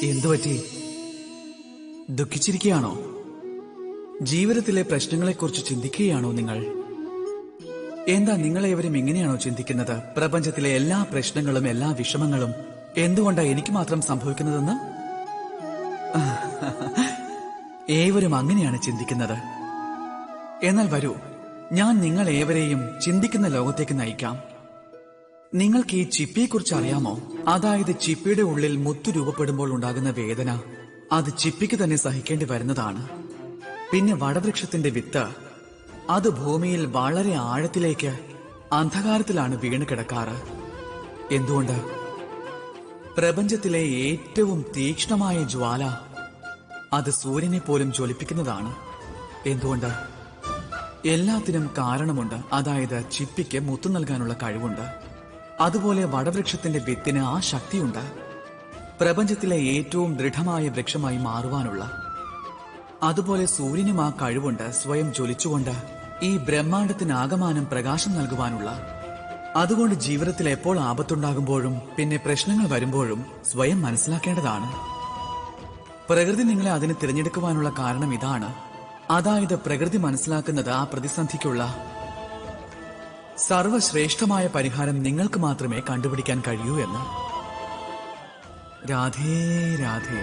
എന്തുപറ്റി? ദുഃഖിച്ചിരിക്കുകയാണോ? ജീവിതത്തിലെ പ്രശ്നങ്ങളെക്കുറിച്ച് ചിന്തിക്കുകയാണോ നിങ്ങൾ? എന്താ നിങ്ങളേവരും ഇങ്ങനെയാണോ ചിന്തിക്കുന്നത്? പ്രപഞ്ചത്തിലെ എല്ലാ പ്രശ്നങ്ങളും എല്ലാ വിഷമങ്ങളും എന്തുകൊണ്ടാ എനിക്ക് മാത്രം സംഭവിക്കുന്നതെന്ന്? ഏവരും അങ്ങനെയാണ് ചിന്തിക്കുന്നത്. എന്നാൽ വരൂ, ഞാൻ നിങ്ങൾ ഏവരെയും ചിന്തിക്കുന്ന ലോകത്തേക്ക് നയിക്കാം. നിങ്ങൾക്ക് ഈ ചിപ്പിയെക്കുറിച്ച് അറിയാമോ? അതായത് ചിപ്പിയുടെ ഉള്ളിൽ മുത്തു രൂപപ്പെടുമ്പോൾ ഉണ്ടാകുന്ന വേദന അത് ചിപ്പിക്ക് തന്നെ സഹിക്കേണ്ടി വരുന്നതാണ്. പിന്നെ വടവൃക്ഷത്തിന്റെ വിത്ത് അത് ഭൂമിയിൽ വളരെ ആഴത്തിലേക്ക് അന്ധകാരത്തിലാണ് വീണ് കിടക്കാറ്. എന്തുകൊണ്ട്? പ്രപഞ്ചത്തിലെ ഏറ്റവും തീക്ഷ്ണമായ ജ്വാല അത് സൂര്യനെ പോലും ജ്വലിപ്പിക്കുന്നതാണ്. എന്തുകൊണ്ട്? എല്ലാത്തിനും കാരണമുണ്ട്. അതായത് ചിപ്പിക്ക് മുത്തു നൽകാനുള്ള കഴിവുണ്ട്. അതുപോലെ വടവൃക്ഷത്തിന്റെ വിത്തിന് ആ ശക്തിയുണ്ട്, പ്രപഞ്ചത്തിലെ ഏറ്റവും ദൃഢമായ വൃക്ഷമായി മാറുവാനുള്ള. അതുപോലെ സൂര്യനും ആ കഴിവുണ്ട്, സ്വയം ജ്വലിച്ചുകൊണ്ട് ഈ ബ്രഹ്മാണ്ടത്തിനാകമാനം പ്രകാശം നൽകുവാനുള്ള. അതുകൊണ്ട് ജീവിതത്തിൽ എപ്പോൾ ആപത്തുണ്ടാകുമ്പോഴും പിന്നെ പ്രശ്നങ്ങൾ വരുമ്പോഴും സ്വയം മനസ്സിലാക്കേണ്ടതാണ്. പ്രകൃതി നിങ്ങളെ അതിന് തിരഞ്ഞെടുക്കുവാനുള്ള കാരണം ഇതാണ്. അതായത് പ്രകൃതി മനസ്സിലാക്കുന്നത് ആ പ്രതിസന്ധിക്കുള്ള സർവശ്രേഷ്ഠമായ പരിഹാരം നിങ്ങൾക്ക് മാത്രമേ കണ്ടുപിടിക്കാൻ കഴിയൂ എന്ന്. രാധേ രാധേ.